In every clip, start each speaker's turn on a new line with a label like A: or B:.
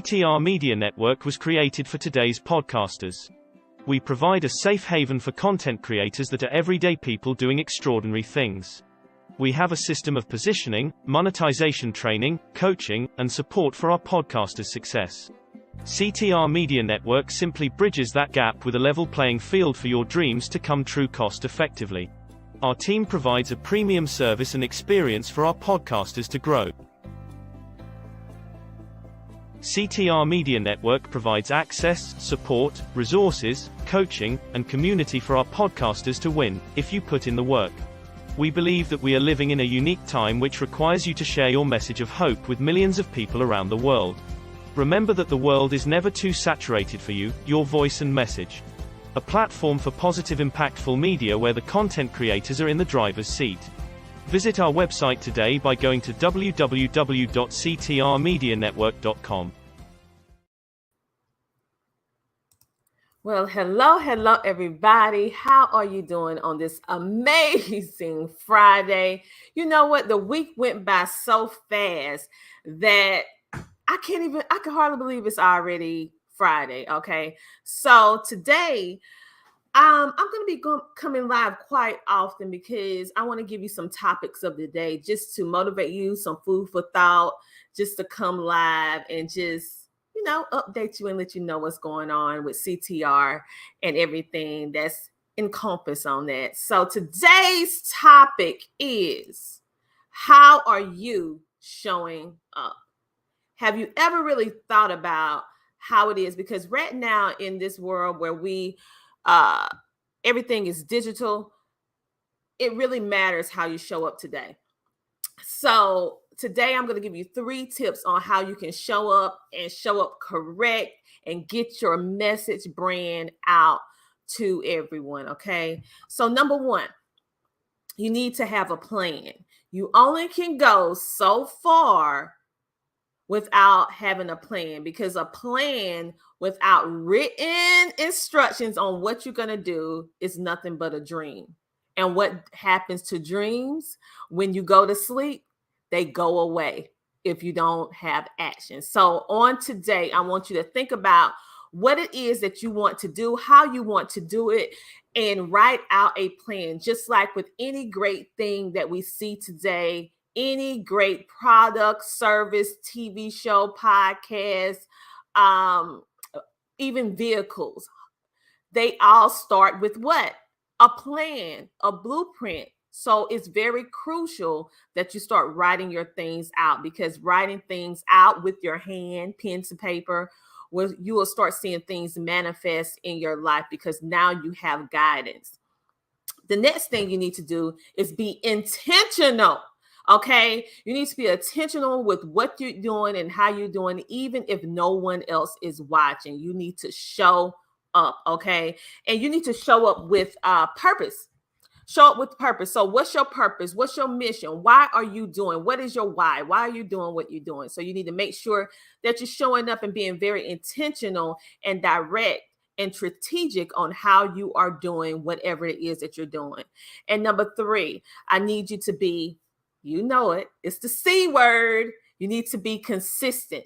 A: CTR Media Network was created for today's podcasters. We provide a safe haven for content creators that are everyday people doing extraordinary things. We have a system of positioning, monetization training, coaching, and support for our podcasters' success. CTR Media Network simply bridges that gap with a level playing field for your dreams to come true cost-effectively. Our team provides a premium service and experience for our podcasters to grow. CTR Media Network provides access, support, resources, coaching, and community for our podcasters to win, if you put in the work. We believe that we are living in a unique time which requires you to share your message of hope with millions of people around the world. Remember that the world is never too saturated for you, your voice and message. A platform for positive impactful media where the content creators are in the driver's seat. Visit our website today by going to www.ctrmedianetwork.com.
B: Well, hello, everybody. How are you doing on this amazing Friday? You know what? The week went by so fast that I can hardly believe it's already Friday. Okay. So today, I'm going to be coming live quite often because I want to give you some topics of the day just to motivate you, some food for thought, just to come live and just, update you and let you know what's going on with CTR and everything that's encompassed on that. So today's topic is, how are you showing up? Have you ever really thought about how it is? Because right now in this world where everything is digital, it really matters how you show up today. So today I'm going to give you 3 tips on how you can show up and show up correct and get your message brand out to everyone. Okay. So number 1, you need to have a plan. You only can go so far without having a plan, because a plan without written instructions on what you're going to do is nothing but a dream. And what happens to dreams when you go to sleep? They go away if you don't have action. So on today, I want you to think about what it is that you want to do, how you want to do it, and write out a plan. Just like with any great thing that we see today, any great product, service, TV show, podcast, even vehicles, they all start with what? A plan, a blueprint. So it's very crucial that you start writing your things out, because writing things out with your hand, pen to paper, you will start seeing things manifest in your life, because now you have guidance. The next thing you need to do is be intentional. Okay, you need to be intentional with what you're doing and how you're doing, even if no one else is watching. You need to show up, okay? And you need to show up with purpose. Show up with purpose. So what's your purpose? What's your mission? Why are you doing? What is your why? Why are you doing what you're doing? So you need to make sure that you're showing up and being very intentional and direct and strategic on how you are doing whatever it is that you're doing. And number 3, I need you to be, you know it, it's the C word. You need to be consistent.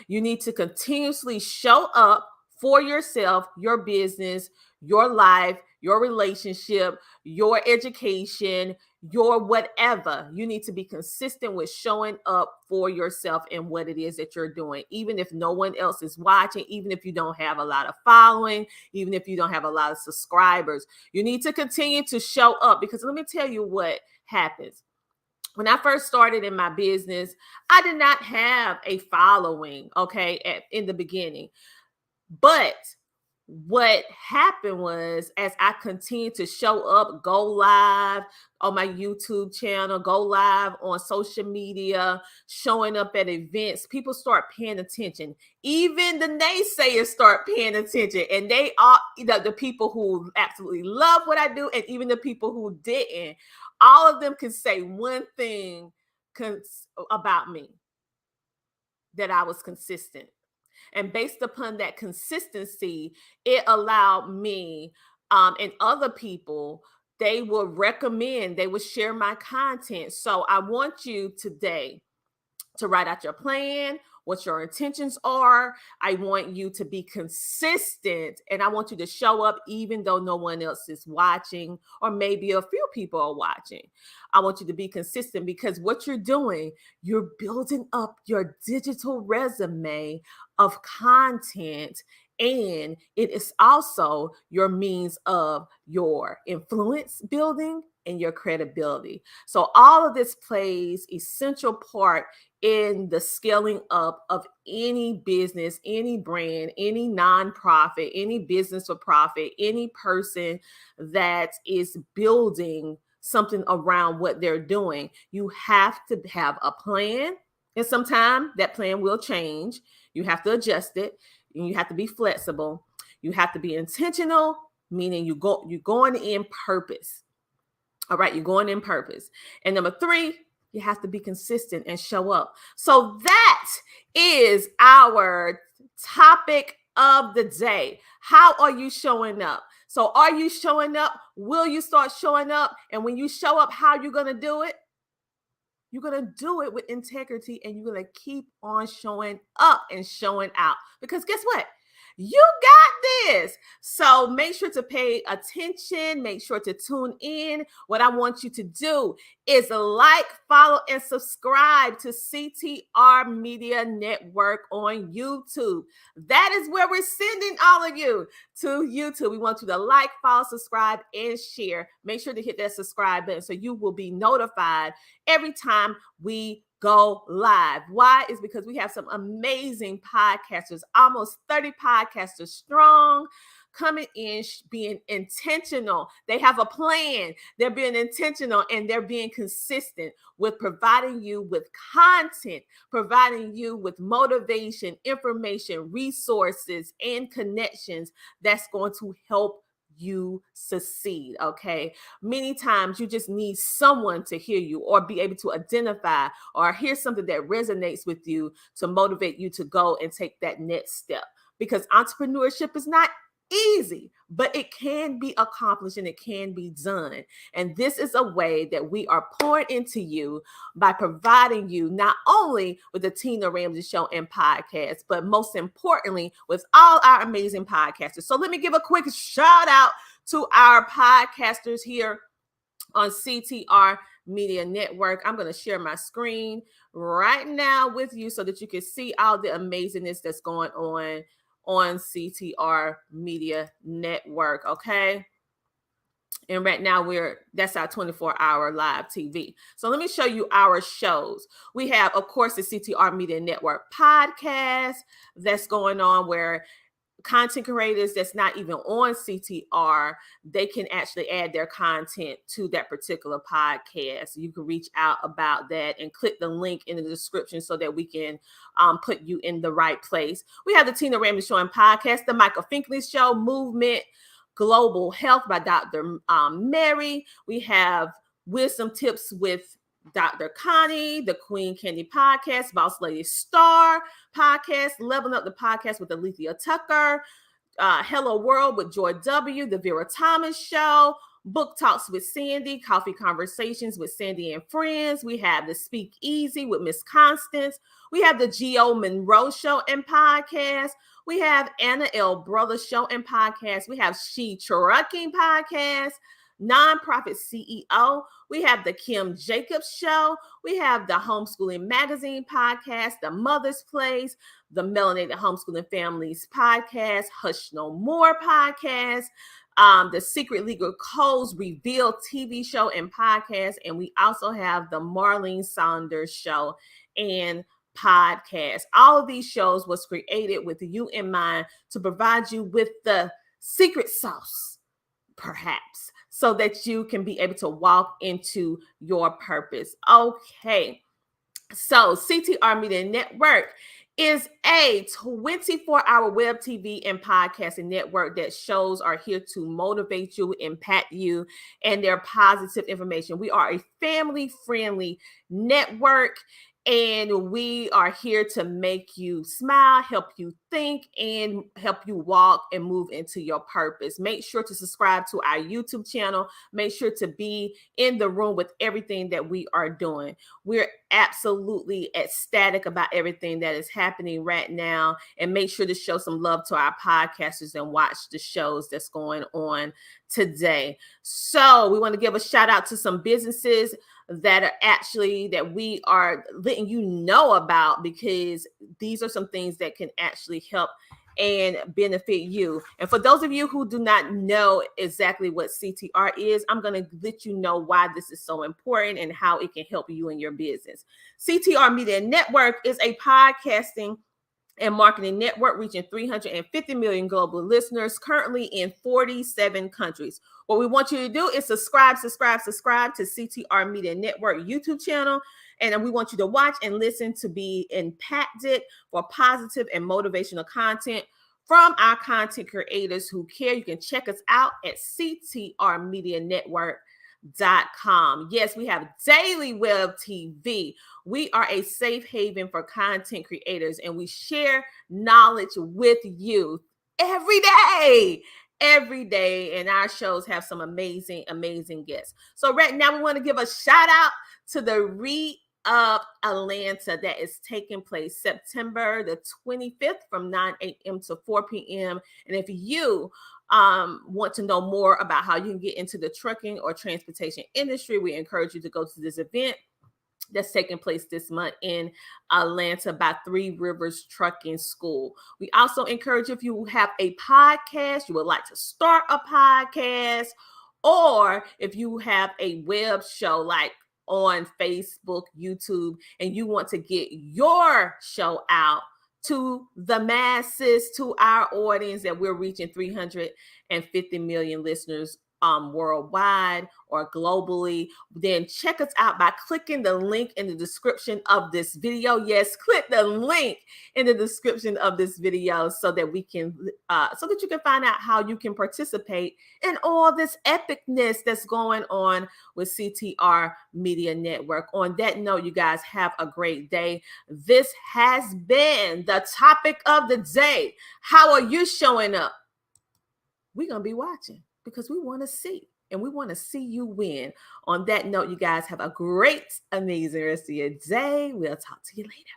B: You need to continuously show up for yourself, your business, your life, your relationship, your education, your whatever. You need to be consistent with showing up for yourself and what it is that you're doing, even if no one else is watching, even if you don't have a lot of following, even if you don't have a lot of subscribers. You need to continue to show up, because let me tell you what happens. When I first started in my business, I did not have a following, okay, in the beginning. But what happened was, as I continued to show up, go live on my YouTube channel, go live on social media, showing up at events, people start paying attention. Even the naysayers start paying attention. And they are, the people who absolutely love what I do, and even the people who didn't, all of them can say one thing about me: that I was consistent. And based upon that consistency, it allowed me and other people, they will recommend, they will share my content. So I want you today to write out your plan, what your intentions are. I want you to be consistent, and I want you to show up even though no one else is watching, or maybe a few people are watching. I want you to be consistent, because what you're doing, you're building up your digital resume of content, and it is also your means of your influence building and your credibility. So all of this plays essential part in the scaling up of any business, any brand, any nonprofit, any business for profit, any person that is building something around what they're doing. You have to have a plan, and sometimes that plan will change. You have to adjust it, and you have to be flexible. You have to be intentional, meaning you're going in purpose. All right, you're going in purpose. And number 3, you have to be consistent and show up. So that is our topic of the day. How are you showing up? So are you showing up? Will you start showing up? And when you show up, how are you going to do it? You're going to do it with integrity, and you're going to keep on showing up and showing out. Because guess what? You got this. So make sure to pay attention. Make sure to tune in. What I want you to do is like, follow, and subscribe to CTR Media Network on YouTube. That is where we're sending all of you, to YouTube. We want you to like, follow, subscribe, and share. Make sure to hit that subscribe button so you will be notified every time we go live. Why? Is because we have some amazing podcasters, almost 30 podcasters strong, coming in, being intentional. They have a plan. They're being intentional, and they're being consistent with providing you with content, providing you with motivation, information, resources, and connections that's going to help you succeed. Okay. Many times you just need someone to hear you, or be able to identify, or hear something that resonates with you to motivate you to go and take that next step. Because entrepreneurship is not easy, but it can be accomplished, and it can be done. And this is a way that we are pouring into you by providing you not only with the Tina Ramsey Show and podcast, but most importantly, with all our amazing podcasters. So let me give a quick shout out to our podcasters here on CTR Media Network. I'm going to share my screen right now with you so that you can see all the amazingness that's going on CTR Media Network. Okay. And right now that's our 24-hour live TV. So let me show you our shows. We have, of course, the CTR Media Network podcast that's going on, where content creators that's not even on CTR, they can actually add their content to that particular podcast. You can reach out about that and click the link in the description so that we can put you in the right place. We have the Tina Ramsey Show and podcast, the Michael Finkley Show, Movement Global Health by Dr. Mary. We have Wisdom Tips with Dr. Connie, the Queen Candy podcast, Boss Lady Star podcast, Leveling Up the podcast with Alethea Tucker, Hello World with Joy W, the Vera Thomas Show, Book Talks with Sandy, Coffee Conversations with Sandy and Friends. We have the Speak Easy with Miss Constance. We have the Geo Monroe Show and podcast. We have Anna L. Brothers Show and podcast. We have She Trucking podcast, Nonprofit CEO. We have the Kim Jacobs Show. We have the Homeschooling Magazine podcast, the Mother's Place, the Melanated Homeschooling Families podcast, Hush No More podcast, the Secret Legal Codes Revealed TV show and podcast. And we also have the Marlene Saunders Show and podcast. All of these shows was created with you in mind to provide you with the secret sauce, perhaps, so that you can be able to walk into your purpose. Okay. So CTR Media Network is a 24-hour web TV and podcasting network that shows are here to motivate you, impact you, and their positive information. We are a family-friendly network, and we are here to make you smile, help you think and help you walk and move into your purpose. Make sure to subscribe to our YouTube channel. Make sure to be in the room with everything that we are doing. We're absolutely ecstatic about everything that is happening right now. And make sure to show some love to our podcasters and watch the shows that's going on today. So we want to give a shout out to some businesses that we are letting you know about, because these are some things that can actually help and benefit you. And for those of you who do not know exactly what CTR is, I'm going to let you know why this is so important and how it can help you in your business. CTR Media Network is a podcasting and marketing network reaching 350 million global listeners, currently in 47 countries. What we want you to do is subscribe to CTR Media Network YouTube channel. And we want you to watch and listen to be impacted for positive and motivational content from our content creators who care. You can check us out at CTRmedianetwork.com. Yes, we have daily web TV. We are a safe haven for content creators, and we share knowledge with you every day. And our shows have some amazing guests. So right now we want to give a shout out to the Re-Up Atlanta that is taking place September the 25th from 9 a.m. to 4 p.m. And if you want to know more about how you can get into the trucking or transportation industry, we encourage you to go to this event that's taking place this month in Atlanta by Three Rivers Trucking School. We also encourage, if you have a podcast, you would like to start a podcast, or if you have a web show like on Facebook, YouTube, and you want to get your show out to the masses, to our audience that we're reaching 350 million listeners worldwide or globally, then check us out by clicking the link in the description of this video. Yes, click the link in the description of this video so that we can so that you can find out how you can participate in all this epicness that's going on with CTR Media Network. On that note, you guys have a great day. This has been the topic of the day. How are you showing up? We're going to be watching, because we want to see, and we want to see you win. On that note, you guys have a great, amazing rest of your day. We'll talk to you later.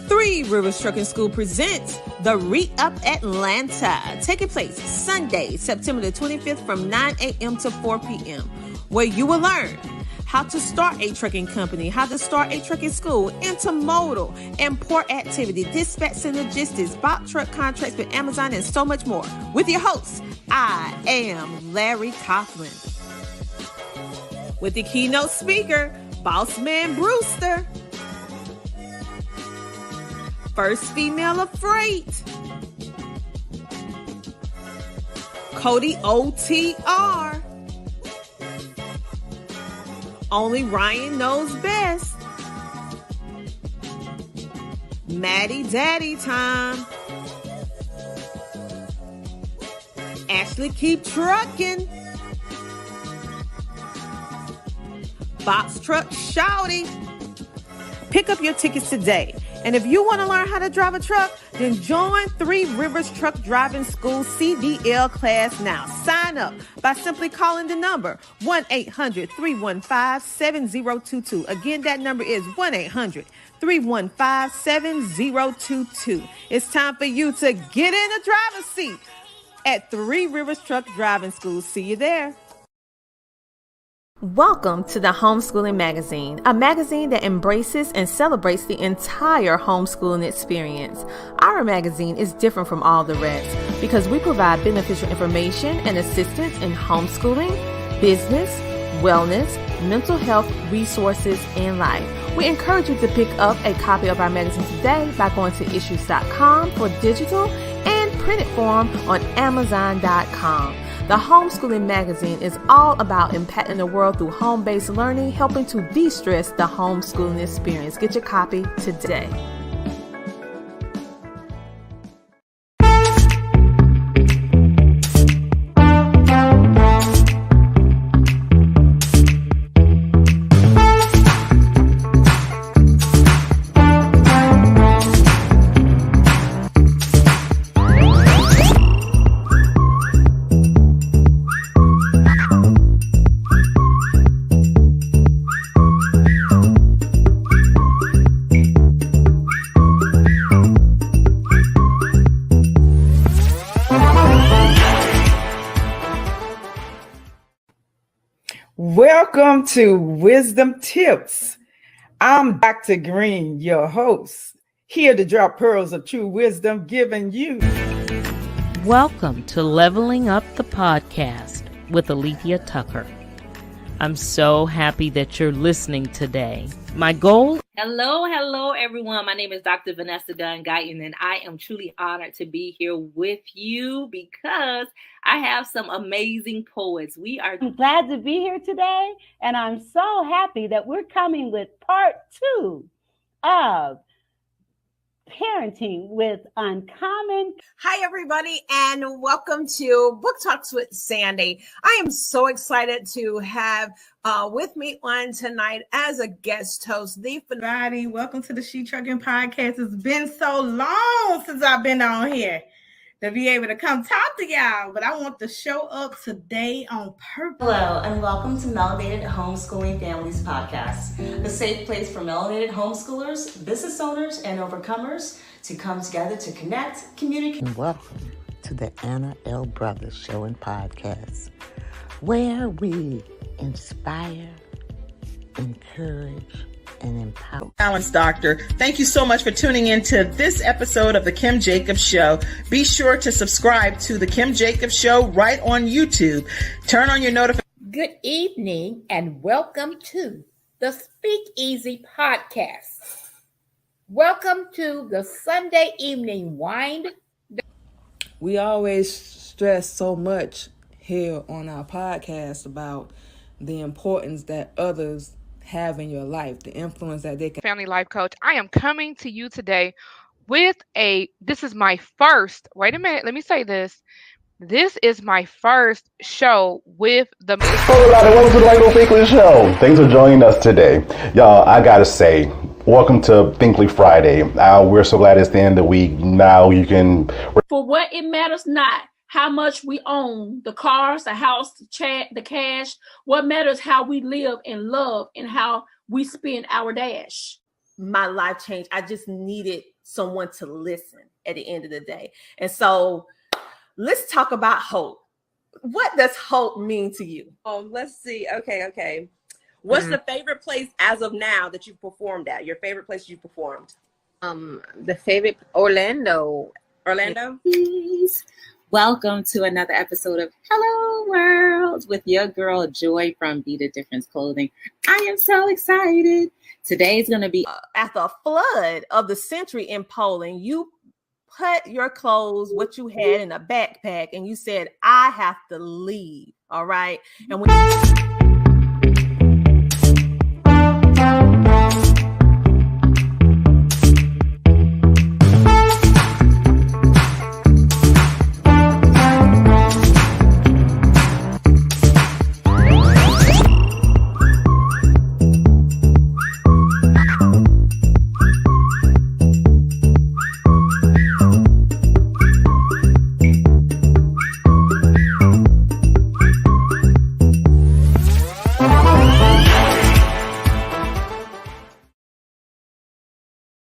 B: Three Rivers Trucking School presents the Re-Up Atlanta, taking place Sunday, September the 25th from 9 a.m. to 4 p.m., where you will learn how to start a trucking company, how to start a trucking school, intermodal and port activity, dispatch and logistics, box truck contracts with Amazon, and so much more. With your host, I am Larry Coughlin. With the keynote speaker, Boss Man Brewster. First female of freight, Cody OTR. Only Ryan knows best. Maddie Daddy time. Ashley Keep Trucking. Box Truck Shouty. Pick up your tickets today. And if you want to learn how to drive a truck, then join Three Rivers Truck Driving School CDL class now. Sign up by simply calling the number 1-800-315-7022. Again, that number is 1-800-315-7022. It's time for you to get in the driver's seat at Three Rivers Truck Driving School. See you there. Welcome to the Homeschooling Magazine, a magazine that embraces and celebrates the entire homeschooling experience. Our magazine is different from all the rest because we provide beneficial information and assistance in homeschooling, business, wellness, mental health, resources, and life. We encourage you to pick up a copy of our magazine today by going to issues.com for digital and printed form on Amazon.com. The Homeschooling Magazine is all about impacting the world through home-based learning, helping to de-stress the homeschooling experience. Get your copy today.
C: Welcome to Wisdom Tips. I'm Dr. Green, your host, here to drop pearls of true wisdom given you.
D: Welcome to Leveling Up the Podcast with Alethea Tucker. I'm so happy that you're listening today. My goal...
E: Hello, everyone. My name is Dr. Vanessa Dunn-Guyton, and I am truly honored to be here with you because I have some amazing poets.
F: I'm glad to be here today, and I'm so happy that we're coming with part 2 of Parenting with Uncommon.
G: Hi, everybody, and welcome to Book Talks with Sandy. I am so excited to have with me on tonight as a guest host,
H: everybody. Welcome to the She Trucking Podcast. It's been so long since I've been on here to be able to come talk to y'all, but I want to show up today on purpose.
I: Hello, and welcome to Melanated Homeschooling Families Podcast, a safe place for melanated homeschoolers, business owners, and overcomers to come together to connect, communicate.
J: And welcome to the Anna L. Brothers Show and Podcast, where we inspire, encourage, and empower.
K: Balance Doctor. Thank you so much for tuning in to this episode of The Kim Jacobs Show. Be sure to subscribe to The Kim Jacobs Show right on YouTube. Turn on your notifications.
L: Good evening and welcome to the Speak Easy Podcast. Welcome to the Sunday evening wind.
M: We always stress so much here on our podcast about the importance that others have in your life, the influence that they can.
N: Family life coach. I am coming to you today with this is my first, wait a minute, let me say this. This is my first show with the...
O: Hello, everybody. Welcome to the Lego Weekly Show. Thanks for joining us today. Y'all, I gotta say, welcome to Thinkly Friday. We're so glad it's the end of the week. Now you can...
P: For what it matters not how much we own, the cars, the house, the cash. What matters how we live and love and how we spend our dash.
B: My life changed. I just needed someone to listen at the end of the day. And so let's talk about hope. What does hope mean to you?
Q: Let's see. Okay. What's the favorite place as of now that you've performed at? Your favorite place you performed?
R: The favorite Orlando.
S: Please. Welcome to another episode of Hello World with your girl Joy from Be the Difference Clothing. I am so excited. Today's going to be
B: after a flood of the century in Poland. You put your clothes, what you had in a backpack, and you said, I have to leave. All right. And when